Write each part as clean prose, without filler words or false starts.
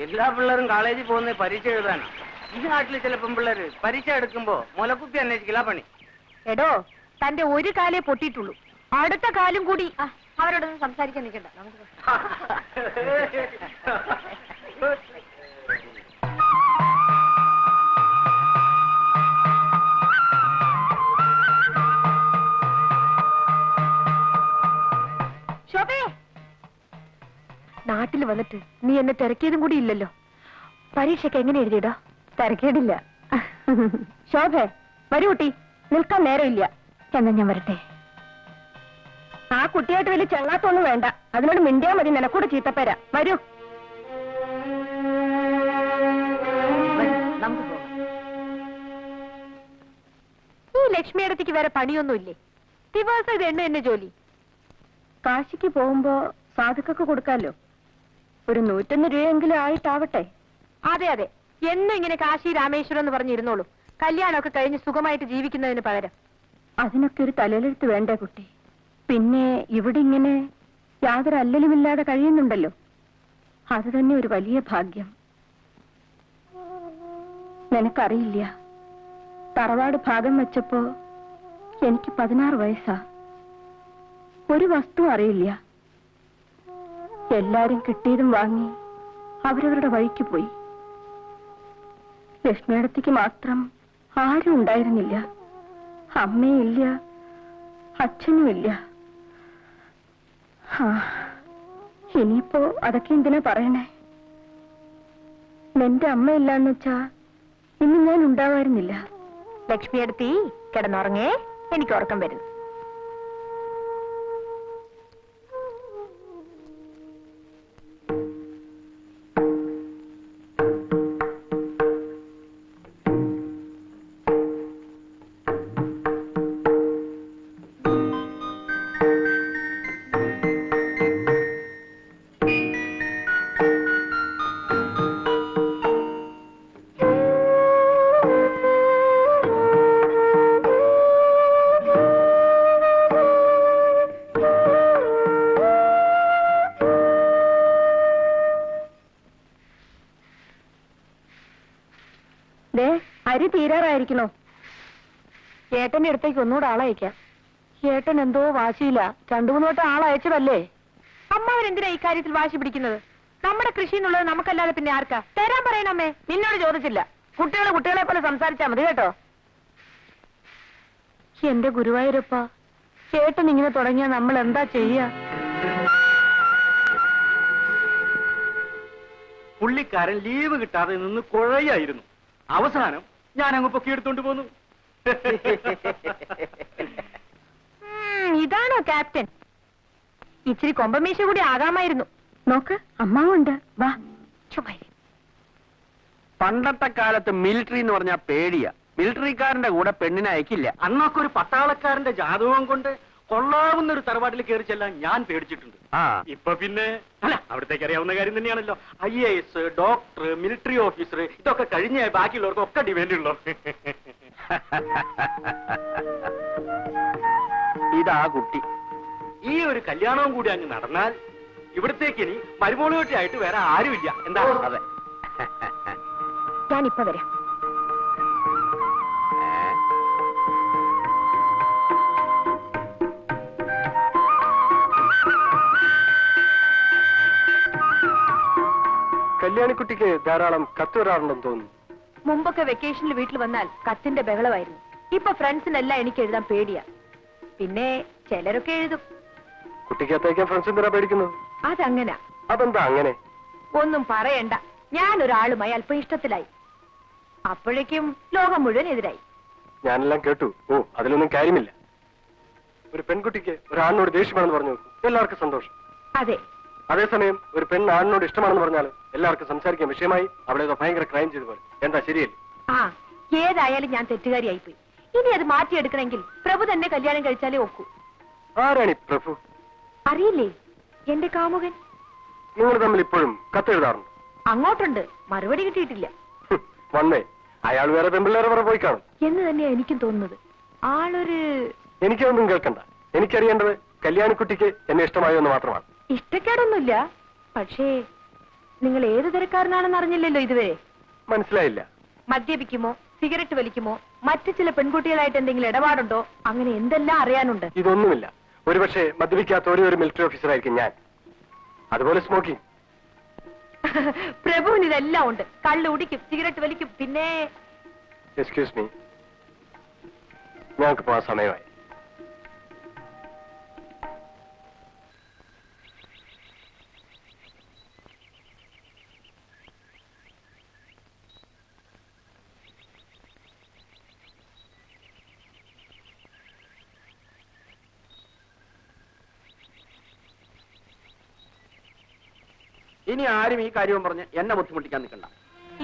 എല്ലാ പിള്ളേരും കോളേജിൽ പോകുന്ന പരീക്ഷ എഴുതാനാ. ഈ നാട്ടിൽ ചില പെൺപിള്ളേര് പരീക്ഷ എടുക്കുമ്പോ മുലക്കുത്തി അന്വേഷിക്കില്ല പണി. എടോ, തന്റെ ഒരു കാലേ പൊട്ടിയിട്ടുള്ളൂ, അടുത്ത കാലും കൂടി. അവരോടൊന്നും സംസാരിക്കാൻ നിൽക്കണ്ട, നമുക്ക് ശോഭേ, നാട്ടിൽ വന്നിട്ട് നീ എന്നെ തിരക്കിയതും കൂടി ഇല്ലല്ലോ. പരീക്ഷയ്ക്ക് എങ്ങനെ എഴുതിയിടാ? തിരക്കേടില്ല. ശോഭേ, വരൂ കുട്ടി, നിൽക്കാൻ നേരമില്ല. എന്നാ ഞാൻ വരട്ടെ. ആ കുട്ടിയായിട്ട് വലിയ ചങ്ങാത്തൊന്നും വേണ്ട, അതിനോട് മിണ്ടിയാ മതി, നിനക്കൂടെ ചീത്തപ്പേരാ. വരൂ. ഈ ലക്ഷ്മിയടത്തേക്ക് വേറെ പണിയൊന്നുമില്ലേ? ദിവസം ഇത് എന്നെ ജോലി. കാശിക്ക് പോകുമ്പോ സാധുക്കൊക്കെ കൊടുക്കാലോ. ഒരു 101 രൂപയെങ്കിലും ആയിട്ടാവട്ടെ. അതെ അതെ, എന്നും ഇങ്ങനെ കാശി രാമേശ്വരം എന്ന് പറഞ്ഞിരുന്നോളൂ. കല്യാണമൊക്കെ കഴിഞ്ഞ് സുഖമായിട്ട് ജീവിക്കുന്നതിന് പകരം. അതിനൊക്കെ ഒരു തലയിലെടുത്ത് വേണ്ടേ കുട്ടി? പിന്നെ ഇവിടെ ഇങ്ങനെ യാതൊരു അല്ലലുമില്ലാതെ കഴിയുന്നുണ്ടല്ലോ, അത് തന്നെ ഒരു വലിയ ഭാഗ്യം. നിനക്കറിയില്ല, തറവാട് ഭാഗം വെച്ചപ്പോ എനിക്ക് 16 വയസ്സാ. ഒരു വസ്തു അറിയില്ല. എല്ലാരും കിട്ടിയതും വാങ്ങി അവരവരുടെ വഴിക്ക് പോയി. ലക്ഷ്മിയടത്തേക്ക് മാത്രം ആരും ഉണ്ടായിരുന്നില്ല. അമ്മയില്ല, അച്ഛനുമില്ല. ഇനിയിപ്പോ അതൊക്കെ എന്തിനാ പറയണേ? നിന്റെ അമ്മയില്ലാന്ന് വെച്ചാ ഇന്ന് ഞാൻ ഉണ്ടാവായിരുന്നില്ല. ലക്ഷ്മിയടത്തി കിടന്നുറങ്ങേ, എനിക്ക് ഉറക്കം വരുന്നു. അരി തീരാറായിരിക്കണോ? ഏട്ടന്റെ അടുത്തേക്ക് ഒന്നുകൂടെ ആളയക്കാം. ഏട്ടൻ എന്തോ വാശിയില്ല, 2-3 വട്ടം ആളയച്ചതല്ലേ. അമ്മാവരെന്തിനാ ഇക്കാര്യത്തിൽ വാശി പിടിക്കുന്നത്? നമ്മുടെ കൃഷി എന്നുള്ളത് നമുക്കല്ലാതെ പിന്നെ ആർക്കാ? തരാൻ പറയണമ്മേ. നിന്നോട് ചോദിച്ചില്ല. കുട്ടികളെ പോലെ സംസാരിച്ചാ മതി കേട്ടോ. എന്റെ ഗുരുവായൂരപ്പ, ഏട്ടൻ ഇങ്ങനെ തുടങ്ങിയാ നമ്മൾ എന്താ ചെയ്യാ? പുള്ളിക്കാരൻ ലീവ് കിട്ടാതെ നിന്ന് കുഴയായിരുന്നു. അവസാനം ഞാൻ അങ്ങ് പൊക്കിയെടുത്തോണ്ട് പോന്നു. ഇതാണോ ക്യാപ്റ്റൻ? ഇച്ചിരി കൊമ്പമീശ കൂടി ആകാമായിരുന്നു. നോക്ക്, അമ്മാവുണ്ട്. വാ. പണ്ടത്തെ കാലത്ത് മിലിറ്ററി എന്ന് പറഞ്ഞാൽ പേടിയാ. മിലിറ്ററിക്കാരന്റെ കൂടെ പെണ്ണിനെ അയക്കില്ല. അന്നൊക്കെ ഒരു പട്ടാളക്കാരന്റെ ജാതകം കൊണ്ട് കൊള്ളാവുന്ന ഒരു തറവാട്ടിൽ കയറി ചെല്ലാൻ ഞാൻ പേടിച്ചിട്ടുണ്ട്. ഇപ്പൊ പിന്നെ അല്ല, അവിടത്തേക്ക് അറിയാവുന്ന കാര്യം തന്നെയാണല്ലോ. IAS, ഡോക്ടർ, മിലിറ്ററി ഓഫീസർ, ഇതൊക്കെ കഴിഞ്ഞ ബാക്കിയുള്ളവർക്കൊക്കെ ഡിമാൻഡ് ഉള്ളു. ഇതാ കുട്ടി. ഈ ഒരു കല്യാണവും കൂടി അങ്ങ് നടന്നാൽ ഇവിടത്തേക്ക് ഇനി മരുമോളുകെട്ടിയായിട്ട് വേറെ ആരുമില്ല. എന്താ? അതെ. ഞാനിപ്പോ വരാം. കല്യാണിക്കുട്ടിക്ക് ധാരാളം കത്ത് വരാറുണ്ടെന്ന് തോന്നുന്നു. മുമ്പൊക്കെ വെക്കേഷനിൽ വീട്ടിൽ വന്നാൽ കത്തിന്റെ ബഹളമായിരുന്നു. ഇപ്പൊ ഫ്രണ്ട്സിനെല്ലാം എനിക്ക് എഴുതാൻ പേടിയാ. പിന്നെ ചിലരൊക്കെ എഴുതും. കുട്ടിക്ക് അത്തയക്കാൻ ഫ്രണ്ട്സ് എന്തിനാ പേടിക്കുന്നത്? അതങ്ങനാ. അതെന്താ അങ്ങനെ? ഒന്നും പറയണ്ട. ഞാനൊരാളുമായി അല്പം ഇഷ്ടത്തിലായി. അപ്പോഴേക്കും ലോകം മുഴുവൻ എതിരായി. ഞാനെല്ലാം കേട്ടു. ഓ, അതിലൊന്നും കാര്യമില്ല. ഒരു പെൺകുട്ടിക്ക് ഒരാണിനോട് ദേഷ്യമാണെന്ന് പറഞ്ഞു എല്ലാവർക്കും സന്തോഷം. അതെ. അതേസമയം ഒരു പെണ്ണ് ആണിനോട് ഇഷ്ടമാണെന്ന് പറഞ്ഞാൽ എല്ലാവർക്കും സംസാരിക്കാൻ വിഷയമായി. അവിടെ ഭയങ്കര ക്രൈം ചെയ്തു പോലെ. എന്താ ശരിയല്ലേ? ഏതായാലും ഞാൻ തെറ്റുകാരിയായിപ്പോയി. ഇനി അത് മാറ്റിയെടുക്കണമെങ്കിൽ പ്രഭു തന്നെ കല്യാണം കഴിച്ചാലേ ഒക്കൂ. ആരാണി പ്രഭു? അറിയില്ലേ, എന്റെ കാമുകൻ. നിങ്ങൾ തമ്മിൽ ഇപ്പോഴും കത്തെഴുതാറുണ്ട്? അങ്ങോട്ടുണ്ട്, മറുപടി കിട്ടിയിട്ടില്ല. വന്നേ, അയാൾ വേറെ പെമ്പിള്ളേരെ വേറെ പോയി കാണും എന്ന് തന്നെയാ എനിക്കും തോന്നുന്നത്. ആളൊരു... എനിക്കൊന്നും കേൾക്കണ്ട. എനിക്കറിയേണ്ടത് കല്യാണിക്കുട്ടിക്ക് എന്നെ ഇഷ്ടമായോ എന്ന് മാത്രമാണ്. ഇഷ്ടക്കേടൊന്നുമില്ല, പക്ഷേ നിങ്ങൾ ഏത് തരക്കാരനാണെന്ന് അറിഞ്ഞില്ലല്ലോ ഇതുവരെ. മനസ്സിലായില്ല. മദ്യപിക്കുമോ, സിഗരറ്റ് വലിക്കുമോ, മറ്റു ചില പെൺകുട്ടികളായിട്ട് എന്തെങ്കിലും ഇടപാടുണ്ടോ, അങ്ങനെ എന്തെല്ലാം അറിയാനുണ്ട്. ഇതൊന്നുമില്ല. ഒരുപക്ഷെ മദ്യപിക്കാത്ത ഒരേ ഒരു മിലിറ്ററി ഓഫീസർ ആയിരിക്കും ഞാൻ. അതുപോലെ സ്മോക്കിംഗ്. പ്രഭുവിന് ഇതെല്ലാം ഉണ്ട്. കള്ള് കുടിക്കും, സിഗരറ്റ് വലിക്കും, പിന്നെ എക്സ്ക്യൂസ് മീ, ഞങ്ങൾക്ക് പോകാൻ സമയമായി. ഇനി ആരും ഈ കാര്യവും പറഞ്ഞ് എന്നെ ബുദ്ധിമുട്ടിക്കാൻ നിൽക്കണ്ട.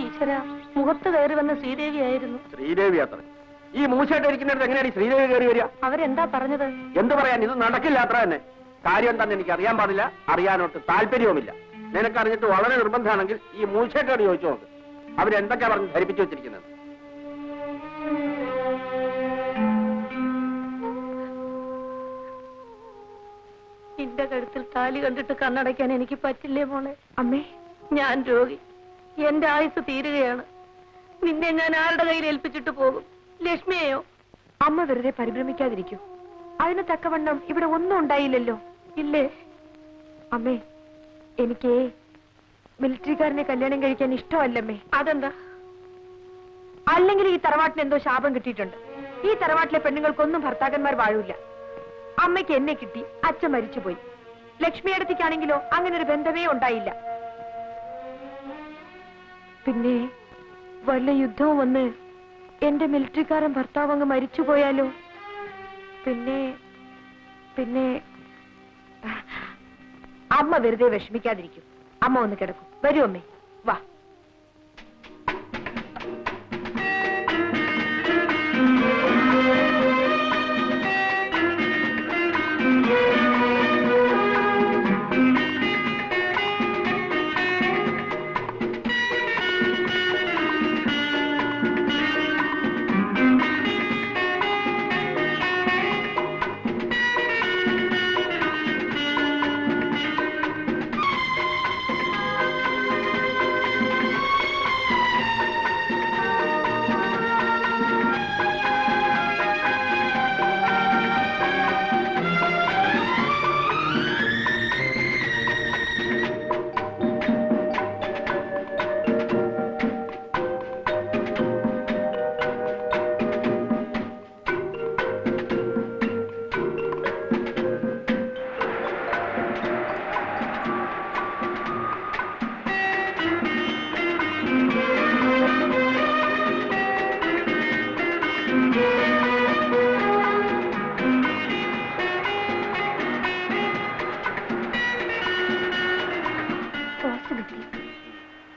ഈശ്വര, മുഖത്ത് കയറി വന്ന ശ്രീദേവിയായിരുന്നു. ശ്രീദേവി അത്ര ഈ മൂശായിട്ട് ഇരിക്കുന്നിടത്ത് എങ്ങനെയാണ് ഈ ശ്രീദേവി കയറി വരിക? അവരെന്താ പറഞ്ഞത്? എന്ത് പറയാൻ, ഇത് നടക്കില്ല അത്ര തന്നെ. കാര്യം എന്താണെന്ന് എനിക്ക് അറിയാൻ പാടില്ല, അറിയാനോട്ട് താല്പര്യവുമില്ല. നിനക്കറിഞ്ഞിട്ട് വളരെ നിർബന്ധമാണെങ്കിൽ ഈ മൂശായിട്ടോട് ചോദിച്ചു നോക്ക്, അവരെന്തൊക്കെയാ പറഞ്ഞ് ധരിപ്പിച്ചു വെച്ചിരിക്കുന്നത്. എന്റെ കഴുത്തിൽ താലി കണ്ടിട്ട് കണ്ണടയ്ക്കാൻ എനിക്ക് പറ്റില്ലേ മോളെ? അമ്മേ, ഞാൻ രോഗി. എന്റെ ആയുസ് തീരുകയാണ്. നിന്നെ ഞാൻ ആരുടെ കയ്യിൽ ഏൽപ്പിച്ചിട്ട് പോകും? ലക്ഷ്മിയെയോ? അമ്മ വെറുതെ പരിഭ്രമിക്കാതിരിക്കൂ. അതിന് തക്കവണ്ണം ഇവിടെ ഒന്നും ഉണ്ടായില്ലല്ലോ, ഇല്ലേ? അമ്മേ, എനിക്ക് മിലിറ്ററിക്കാരനെ കല്യാണം കഴിക്കാൻ ഇഷ്ടമല്ലമ്മേ. അതെന്താ? അല്ലെങ്കിൽ ഈ തറവാട്ടിന് എന്തോ ശാപം കിട്ടിയിട്ടുണ്ട്. ഈ തറവാട്ടിലെ പെണ്ണുങ്ങൾക്കൊന്നും ഭർത്താക്കന്മാർ വാഴൂല. അമ്മയ്ക്ക് എന്നെ കിട്ടി, അച്ഛൻ മരിച്ചുപോയി. ലക്ഷ്മിയടത്തേക്കാണെങ്കിലോ അങ്ങനെ ഒരു ബന്ധമേ ഉണ്ടായില്ല. പിന്നെ വല്ല യുദ്ധവും വന്ന് എന്റെ മിലിറ്ററിക്കാരൻ ഭർത്താവ് അങ്ങ് മരിച്ചുപോയാലോ? പിന്നെ പിന്നെ അമ്മ വെറുതെ വിഷമിക്കാതിരിക്കും. അമ്മ ഒന്ന് കിടക്കും. വരൂ അമ്മേ, വാ.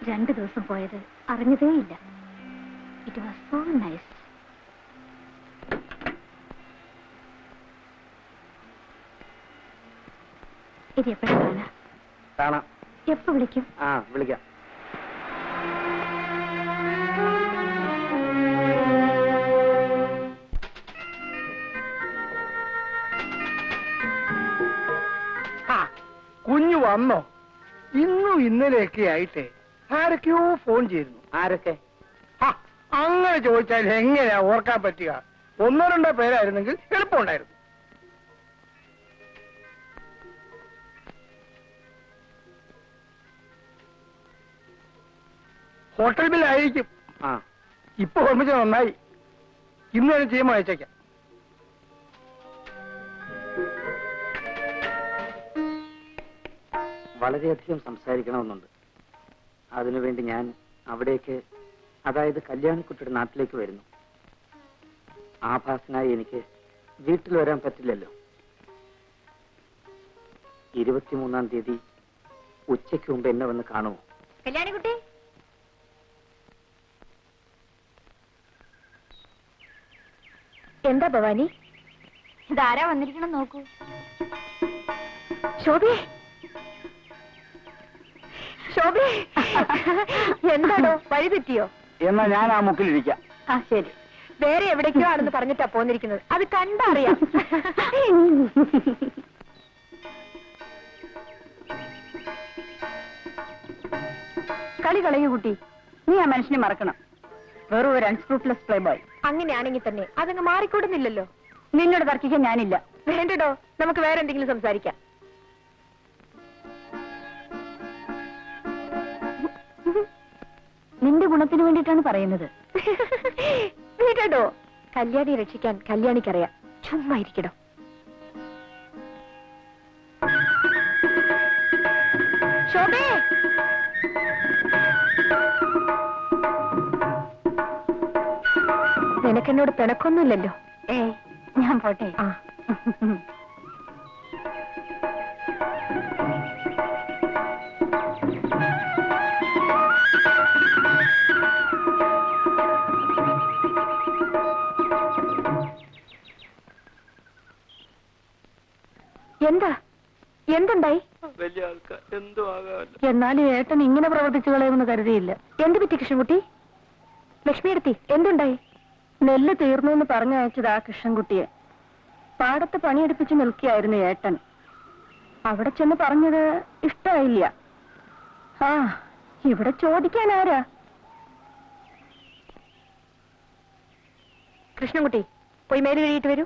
രണ്ടു ദിവസം പോയത് അറിഞ്ഞതേയില്ല. It was so nice. ഇത് എപ്പോഴാണ് കാണാം? എപ്പോ വിളിക്കും? വിളിക്കാം. കുഞ്ഞു വന്നോ? ഇന്നും ഇന്നലെയൊക്കെ ആയിട്ട് ആരൊക്കെയോ ഫോൺ ചെയ്യുന്നു. ആരൊക്കെ? അങ്ങനെ ചോദിച്ചാൽ എങ്ങനെയാ ഓർക്കാൻ പറ്റുക? ഒന്നോ രണ്ടോ പേരായിരുന്നെങ്കിൽ എളുപ്പമുണ്ടായിരുന്നു. ഹോട്ടൽ ബില്ലായിരിക്കും. ഇപ്പൊ ഓർമ്മിച്ച നന്നായി. ഇന്ന് തന്നെ ചെയ്യുമ്പോൾ അയച്ചേക്കാം. വളരെയധികം സംസാരിക്കണമെന്നുണ്ട്. അതിനുവേണ്ടി ഞാൻ അവിടേക്ക്, അതായത് കല്യാണിക്കുട്ടിയുടെ നാട്ടിലേക്ക് വരുന്നു. ആഭാസനായി എനിക്ക് വീട്ടിൽ വരാൻ പറ്റില്ലല്ലോ. 23-ാം തീയതി ഉച്ചയ്ക്ക് മുമ്പ് എന്നെ വന്ന് കാണുമോ? കല്യാണിക്കുട്ടി, എന്താ ഭവാനി? ഇതാരാ വന്നിരിക്കണം നോക്കൂ. ശോഭേ, ശോഭേ, എന്താണോ വഴി തെറ്റിയോ? എന്നാ ഞാൻ ആ മുക്കിലിരിക്കാം. ശരി. വേറെ എവിടേക്കോ ആണെന്ന് പറഞ്ഞിട്ടാ പോന്നിരിക്കുന്നത്. അത് കണ്ടറിയാം. കളി കളയൂ കുട്ടി. നീ ആ മനുഷ്യനെ മറക്കണം. വെറും ഒരു അൺസ്ക്രൂപ്ലെസ് പ്ലേ ബോയ്. അങ്ങനെയാണെങ്കിൽ തന്നെ അതങ്ങ് മാറിക്കൂടുന്നില്ലല്ലോ. നിന്നോട് തർക്കിക്കാൻ ഞാനില്ല. വേണ്ടടോ, നമുക്ക് വേറെ എന്തെങ്കിലും സംസാരിക്കാം. നിന്റെ ഗുണത്തിന് വേണ്ടിയിട്ടാണ് പറയുന്നത്. വേണ്ടടോ, കല്യാണി രക്ഷിക്കാൻ കല്യാണിക്കറിയാം. ചുമ്മാ ഇരിക്കടോ. ശോഭേ, നിനക്കെന്നോട് പിണക്കൊന്നുമില്ലല്ലോ? ഞാൻ പോട്ടെ. ആ, എന്താ എന്തുണ്ടായി? വലിയ ആൾക്കാർ എന്തോ ആകാമല്ലോ. എന്നാലും ഏട്ടൻ ഇങ്ങനെ പ്രവർത്തിച്ചു കളയുമെന്ന് കരുതിയില്ല. എന്ത് പറ്റി കൃഷ്ണൻകുട്ടി? ലക്ഷ്മി എടുത്തി, എന്തുണ്ടായി? നെല്ല് തീർന്നു എന്ന് പറഞ്ഞയച്ചത് ആ കൃഷ്ണൻകുട്ടിയെ. പാടത്ത് പണിയെടുപ്പിച്ച് നിൽക്കുകയായിരുന്നു ഏട്ടൻ. അവിടെ ചെന്ന് പറഞ്ഞത് ഇഷ്ടമായില്ല. ആ, ഇവിടെ ചോദിക്കാൻ ആരാ? കൃഷ്ണൻകുട്ടി, പോയി മേല് കഴിയിട്ട് വരൂ.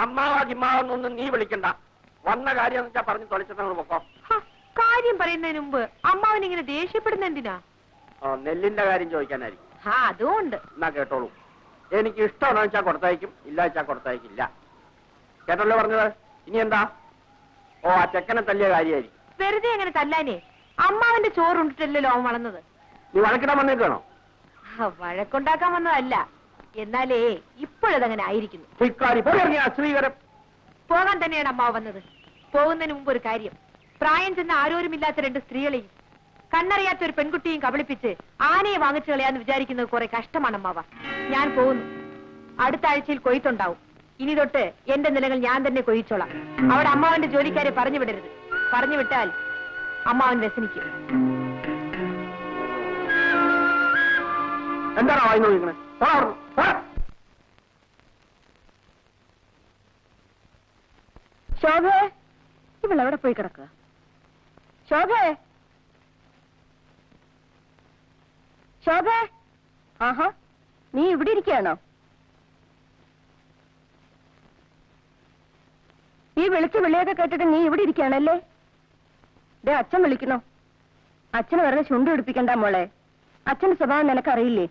അമ്മാവാജിമാവൊന്നും നീ വിളിക്കണ്ട. വന്ന കാര്യം എന്ന് വെച്ചാ പറഞ്ഞു തൊളിച്ചിട്ട് പൊക്കോ. കാര്യം പറയുന്നതിന് മുമ്പ് അമ്മാവൻ ഇങ്ങനെ ദേഷ്യപ്പെടുന്ന എന്തിനാ? നെല്ലിന്റെ കാര്യം ചോദിക്കാനായിരിക്കും. അതുകൊണ്ട് എന്നാ കേട്ടോളൂ. എനിക്ക് ഇഷ്ടമാണെന്ന് വെച്ചാൽ കൊടുത്തയക്കും, ഇല്ല വെച്ചാൽ കൊടുത്തയക്കില്ല. കേട്ടല്ലോ പറഞ്ഞത്. ഇനി എന്താ? ഓ, ആ ചെക്കനെ തല്ലിയ കാര്യമായിരിക്കും. വെറുതെ അങ്ങനെ തല്ലാനേ. അമ്മാവന്റെ ചോറുണ്ടിട്ടല്ലോ അവൻ വളർന്നത്. നീ വഴക്കിടാൻ വന്നേക്കാണോ? വഴക്കുണ്ടാക്കാൻ വന്നതല്ല. എന്നാലേ ഇപ്പോഴതങ്ങനെ ആയിരിക്കുന്നു. ശ്രീകരം പോകാൻ തന്നെയാണ് അമ്മാവ് വന്നത്. പോകുന്നതിന് മുമ്പ് ഒരു കാര്യം. പ്രായം ചെന്ന ആരോരുമില്ലാത്ത രണ്ട് സ്ത്രീകളെയും കണ്ണറിയാത്ത ഒരു പെൺകുട്ടിയും കബളിപ്പിച്ച് ആനയെ വാങ്ങിച്ചു കളയാന്ന് വിചാരിക്കുന്നത് കുറെ കഷ്ടമാണ് അമ്മാവ. ഞാൻ പോകുന്നു. അടുത്ത ആഴ്ചയിൽ കൊയ്ത്തുണ്ടാവും. ഇനി തൊട്ട് എന്റെ നിലകൾ ഞാൻ തന്നെ കൊയ്ച്ചോളാം. അവിടെ അമ്മാവന്റെ ജോലിക്കാരെ പറഞ്ഞു വിടരുത്. പറഞ്ഞു വിട്ടാൽ അമ്മാവൻ വ്യസനിക്കും. എന്താണോ വായി നോക്കിക്കണേ? ശോഭേ, ഇവളെവിടെ പോയി കിടക്കുക? ശോഭേ, ശോഭേ, ആഹാ, നീ ഇവിടെ ഇരിക്കുകയാണോ? ഈ വിളിച്ച് വിളിയൊക്കെ കേട്ടിട്ട് നീ ഇവിടെ ഇരിക്കുകയാണല്ലേ? ദേ, അച്ഛൻ വിളിക്കണോ? അച്ഛന് വെറുതെ ചുണ്ട് പിടിപ്പിക്കണ്ട മോളെ. അച്ഛന്റെ സ്വഭാവം നിനക്കറിയില്ലേ?